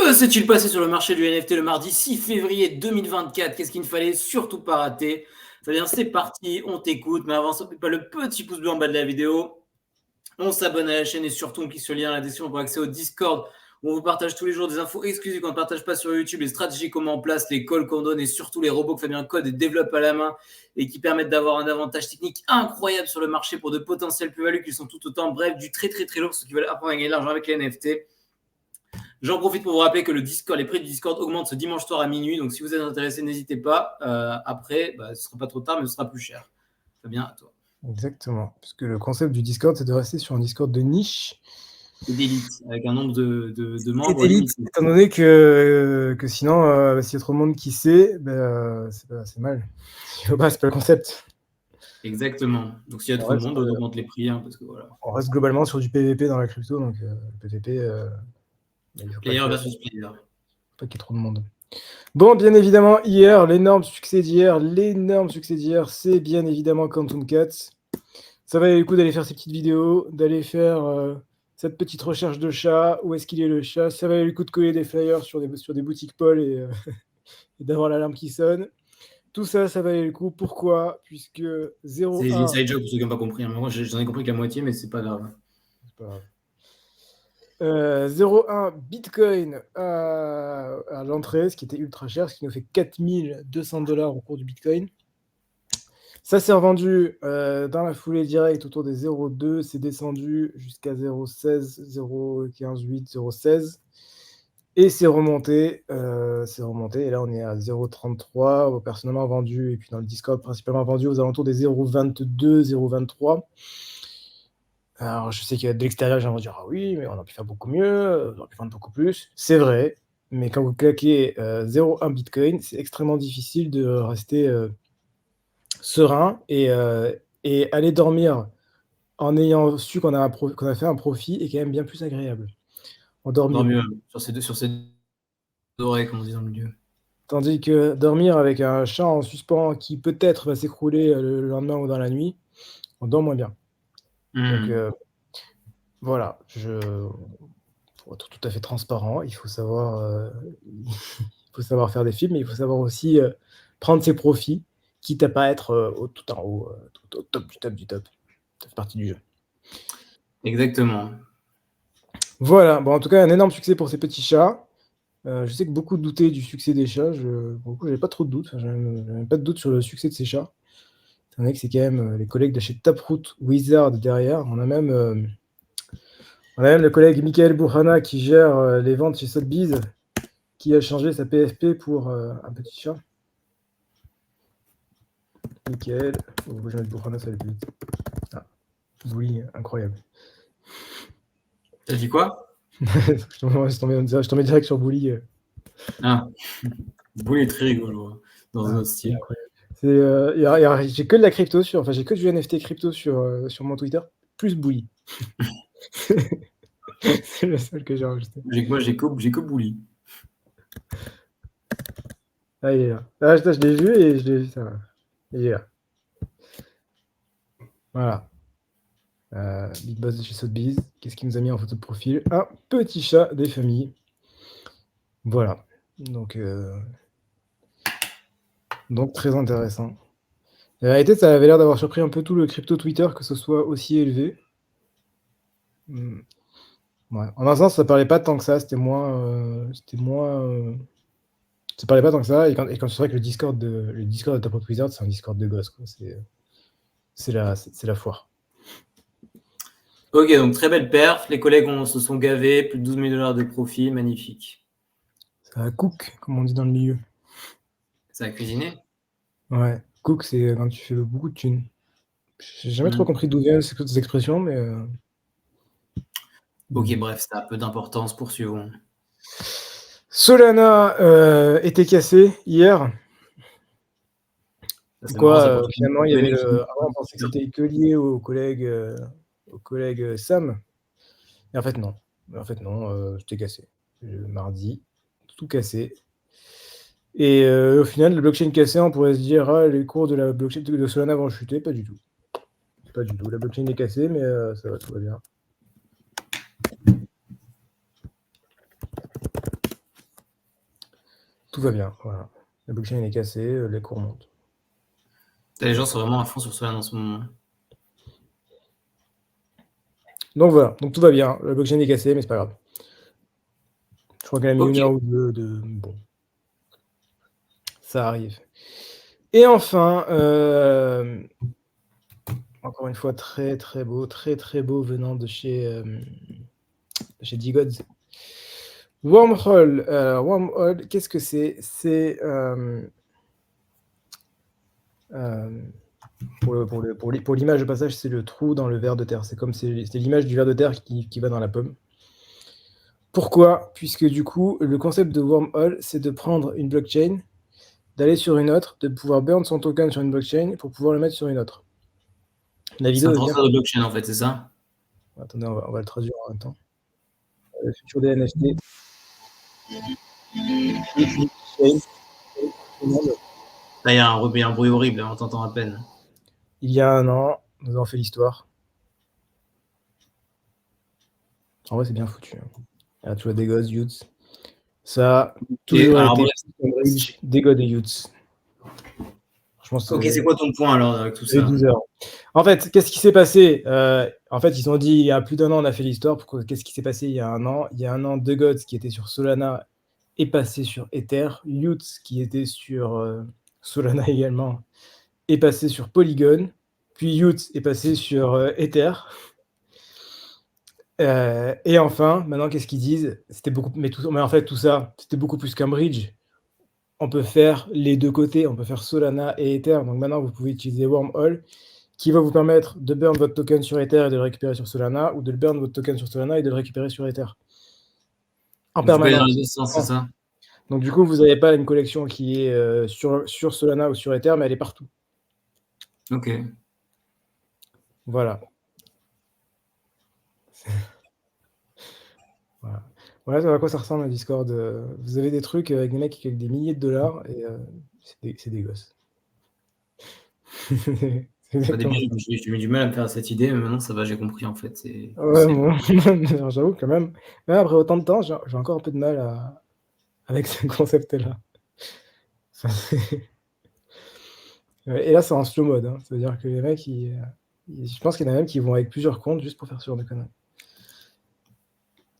Que s'est-il passé sur le marché du NFT le mardi 6 février 2024? Qu'est-ce qu'il ne fallait surtout pas rater? Fabien, c'est parti, on t'écoute, mais avant ça, n'oublie pas le petit pouce bleu en bas de la vidéo. On s'abonne à la chaîne et surtout on clique sur le lien dans la description pour accéder au Discord où on vous partage tous les jours des infos exclusives qu'on ne partage pas sur YouTube, les stratégies qu'on met en place, les calls qu'on donne et surtout les robots que Fabien code et développe à la main et qui permettent d'avoir un avantage technique incroyable sur le marché pour de potentielles plus-values qui sont tout autant, bref, du très très très lourd, ceux qui veulent apprendre à gagner de l'argent avec les NFT. J'en profite pour vous rappeler que les prix du Discord augmentent ce dimanche soir à minuit. Donc, si vous êtes intéressé, n'hésitez pas. Après, ce ne sera pas trop tard, mais ce sera plus cher. Fabien, à toi. Exactement. Puisque le concept du Discord, c'est de rester sur un Discord de niche. Et d'élite, avec un nombre de membres Et d'élite, limité. étant donné que sinon, s'il y a trop de monde qui sait, c'est mal. C'est pas le concept. Exactement. Donc, s'il y a trop de monde, on augmente les prix. Parce que, voilà. On reste globalement sur du PVP dans la crypto. Donc, le PVP, il faut Player versus player. Pas qu'il y ait trop de monde. Bon, bien évidemment, hier, l'énorme succès d'hier, c'est bien évidemment Quantum Cats. Ça valait le coup d'aller faire ces petites vidéos, d'aller faire cette petite recherche de chat. Où est-ce qu'il est le chat? Ça valait le coup de coller des flyers sur des boutiques Paul et d'avoir l'alarme qui sonne. Tout ça, ça valait le coup. Pourquoi? Puisque 0,1... C'est inside joke pour ceux qui n'ont pas compris. Moi, j'en ai compris que la moitié, mais c'est pas grave. C'est pas grave. 0,1 Bitcoin à l'entrée, ce qui était ultra cher, ce qui nous fait 4200$ au cours du Bitcoin. Ça s'est revendu dans la foulée directe autour des 0,2, c'est descendu jusqu'à 0,16, 0,15,8, 0,16. Et c'est remonté, et là on est à 0,33, personnellement vendu, et puis dans le Discord principalement vendu aux alentours des 0,22, 0,23. Alors je sais qu'il y a de l'extérieur, j'ai envie de dire, ah oui, mais on a pu faire beaucoup mieux, on a pu vendre beaucoup plus. C'est vrai, mais quand vous claquez 0,1 Bitcoin, c'est extrêmement difficile de rester serein et aller dormir en ayant su qu'on a fait un profit est quand même bien plus agréable. On dort mieux. Mieux sur ces deux oreilles, comme on dit dans le milieu. Tandis que dormir avec un chat en suspens qui peut-être va s'écrouler le lendemain ou dans la nuit, on dort moins bien. Donc voilà, pour être tout à fait transparent, il faut savoir faire des films, mais il faut savoir aussi prendre ses profits, quitte à pas être tout en haut, tout au top du top du top. Ça fait partie du jeu. Exactement. Voilà, bon, en tout cas, un énorme succès pour ces petits chats. Je sais que beaucoup doutaient du succès des chats. Pour j'avais pas trop de doutes. Enfin, j'avais pas de doute sur le succès de ces chats. Étant donné que c'est quand même les collègues de chez Taproot Wizard derrière. On a même le collègue Michael Bouhana qui gère les ventes chez Sotheby's, qui a changé sa PFP pour un petit chat. Michael, je vais mettre Bouhana, ça va plus vite. Ah, oui, incroyable. T'as dit quoi? je tombais direct sur Bully. Ah, Bully est très rigolo dans un autre style. J'ai que de la crypto j'ai que du NFT crypto sur mon Twitter, plus Bully. C'est le seul que j'ai enregistré. Moi, j'ai que Bully. Ah, il est là. Ah, je l'ai vu et je l'ai vu, ça va. Il est là. Voilà. Big Boss de chez Sotheby's. Qu'est-ce qu'il nous a mis en photo de profil? Un petit chat des familles. Voilà. Donc très intéressant. La vérité, ça avait l'air d'avoir surpris un peu tout le crypto Twitter que ce soit aussi élevé. Ouais. En un sens, ça parlait pas tant que ça. Ça parlait pas tant que ça. Et quand c'est vrai que le Discord de Taproot Wizard, c'est un Discord de gosse, quoi. C'est la foire. Ok, donc très belle perf. Les collègues se sont gavés. Plus de 12 000 $ de profit. Magnifique. Ça cook, comme on dit dans le milieu. Ça a cuisiné? Ouais. Cook, c'est quand tu fais beaucoup de thunes. J'ai jamais trop compris d'où viennent ces expressions, mais... Ok, bref, ça a peu d'importance. Poursuivons. Solana était cassé hier. Pourquoi finalement, il y avait avant, on pensait que c'était que lié au collègue Sam. Et en fait, non. C'était cassé. Le mardi, tout cassé. Et au final, le blockchain cassé, on pourrait se dire, les cours de la blockchain de Solana vont chuter. Pas du tout. Pas du tout. La blockchain est cassée, mais ça va, tout va bien. Tout va bien, voilà. La blockchain est cassée, les cours montent. Les gens sont vraiment à fond sur Solana en ce moment. Donc voilà, donc tout va bien. La blockchain est cassée, mais c'est pas grave. Je crois qu'elle a mis Ok. 1 heure ou 2 de... Bon. Ça arrive. Et enfin, encore une fois, très très beau venant de chez D-Gods. Wormhole. Wormhole, qu'est-ce que c'est? C'est pour l'image de passage, c'est le trou dans le ver de terre. C'est comme c'est l'image du ver de terre qui va dans la pomme. Pourquoi? Puisque du coup, le concept de wormhole, c'est de prendre une blockchain, d'aller sur une autre, de pouvoir burn son token sur une blockchain pour pouvoir le mettre sur une autre. La C'est vidéo un est bien. transfert de blockchain en fait, c'est ça? Attendez, on va le traduire en même temps. Le futur des NFT. Là, il y a un bruit horrible, on t'entend à peine. Il y a 1 an, nous avons fait l'histoire. En vrai, c'est bien foutu. Il y a toujours des gosses, youths. Ça a toujours alors, été bref, des gosses et youths. Franchement, ok, c'est quoi ton point alors avec tout c'est ça? 12 heures. En fait, qu'est-ce qui s'est passé? En fait, ils ont dit il y a plus d'1 an, on a fait l'histoire. Qu'est-ce qui s'est passé il y a 1 an? Il y a 1 an, The Gods qui était sur Solana est passé sur Ether. Youths qui était sur Solana également est passé sur Polygon. Puis Youths est passé sur Ether. Et enfin, maintenant, qu'est-ce qu'ils disent? Mais en fait, tout ça, c'était beaucoup plus qu'un bridge. On peut faire les 2 côtés, on peut faire Solana et Ether. Donc maintenant, vous pouvez utiliser Wormhole, qui va vous permettre de burn votre token sur Ether et de le récupérer sur Solana, ou de le burn votre token sur Solana et de le récupérer sur Ether. En Donc, tu peux aller dans permanence. les deux sens, c'est ça? Donc du coup, vous n'avez pas une collection qui est sur Solana ou sur Ether, mais elle est partout. Ok. Voilà. Voilà à quoi ça ressemble un Discord. Vous avez des trucs avec des mecs qui gagnent des milliers de dollars et c'est des gosses. C'est Au exactement début, ça. j'ai eu du mal à me faire cette idée, mais maintenant ça va, j'ai compris en fait. Ouais, bon, j'avoue quand même. Même après autant de temps, j'ai encore un peu de mal avec ce concept-là. Et là, c'est en slow mode. Hein. C'est-à-dire que les mecs, je pense qu'il y en a même qui vont avec plusieurs comptes juste pour faire ce genre de conneries.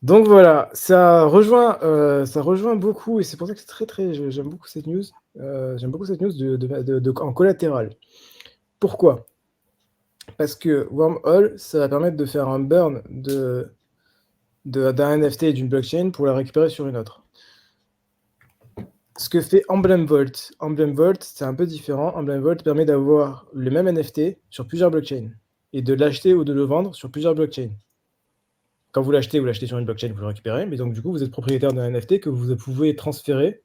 Donc voilà, ça rejoint beaucoup, et c'est pour ça que c'est très, j'aime beaucoup cette news. J'aime beaucoup cette news en collatéral. Pourquoi? Parce que Wormhole, ça va permettre de faire un burn d'un NFT et d'une blockchain pour la récupérer sur une autre. Ce que fait Emblem Vault, c'est un peu différent. Emblem Vault permet d'avoir le même NFT sur plusieurs blockchains et de l'acheter ou de le vendre sur plusieurs blockchains. Quand vous l'achetez sur une blockchain, vous le récupérez, mais donc du coup, vous êtes propriétaire d'un NFT que vous pouvez transférer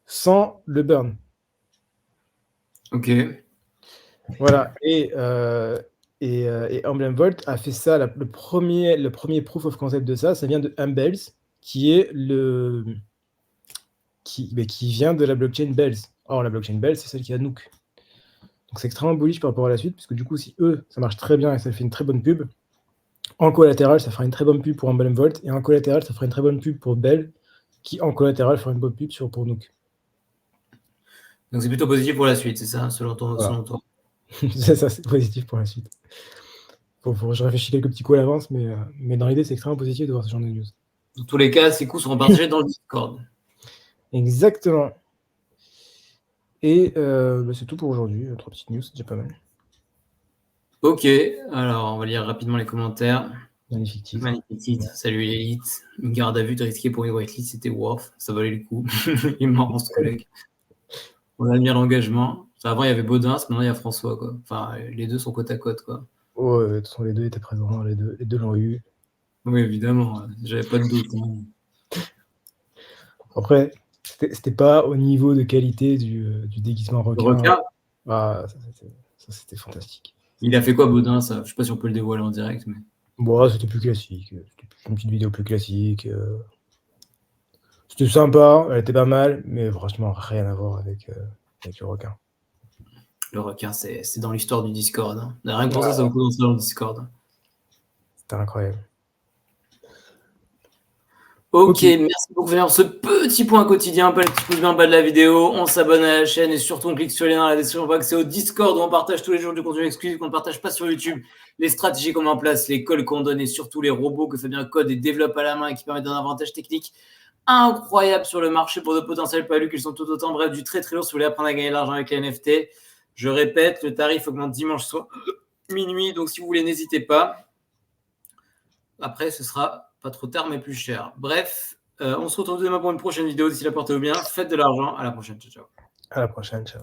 sans le burn. Ok. Voilà. Et Emblem Vault a fait ça. Le premier proof of concept de ça vient de Umbels, qui vient de la blockchain Bells. Or, la blockchain Bells, c'est celle qui a Nook. Donc, c'est extrêmement bullish par rapport à la suite, puisque du coup, si eux, ça marche très bien et ça fait une très bonne pub, en collatéral, ça fera une très bonne pub pour Emblem Vault, et en collatéral, ça fera une très bonne pub pour Bell, qui en collatéral fera une bonne pub pour Nook. Donc c'est plutôt positif pour la suite, c'est ça, selon toi? C'est ça, c'est positif pour la suite. Je réfléchis quelques petits coups à l'avance, mais dans l'idée, c'est extrêmement positif de voir ce genre de news. Dans tous les cas, ces coups seront partagés dans le Discord. Exactement. Et c'est tout pour aujourd'hui. 3 petites news, c'est déjà pas mal. Ok, alors on va lire rapidement les commentaires. Magnifique titre. Magnifique titre. Ouais. Salut l'élite. Une garde à vue de risqué pour une whitelist, c'était worth. Ça valait le coup. Il est marrant ce collègue. On admire l'engagement. Avant, il y avait Baudin, maintenant il y a François, quoi. Enfin, les deux sont côte à côte, quoi. Oh, de toute façon, les deux étaient présents, les deux l'ont eu. Oui, évidemment, j'avais pas de doute. Hein. Après, c'était pas au niveau de qualité du déguisement requin. Le requin. Ah, ça, c'était fantastique. Il a fait quoi, Baudin, ça? Je sais pas si on peut le dévoiler en direct, mais... Bon, c'était plus classique. C'était une petite vidéo plus classique. C'était sympa, elle était pas mal, mais franchement, rien à voir avec le requin. Le requin, c'est dans l'histoire du Discord. Hein. Rien que pour ça vaut le coup d'entrer dans le Discord. C'était incroyable. Ok, merci beaucoup pour ce petit point quotidien. Pas le petit pouce bleu en bas de la vidéo. On s'abonne à la chaîne et surtout on clique sur les liens dans la description pour accéder au Discord où on partage tous les jours du contenu exclusif qu'on ne partage pas sur YouTube. Les stratégies qu'on met en place, les calls qu'on donne et surtout les robots que Fabien code et développe à la main et qui permettent d'un avantage technique incroyable sur le marché pour de potentiels palus qu'ils sont tout autant. Bref, du très très lourd si vous voulez apprendre à gagner de l'argent avec les NFT. Je répète, le tarif augmente dimanche soir minuit. Donc si vous voulez, n'hésitez pas. Après, ce sera pas trop tard, mais plus cher. Bref, on se retrouve demain pour une prochaine vidéo. D'ici là, portez-vous bien. Faites de l'argent. À la prochaine. Ciao, ciao. À la prochaine, ciao.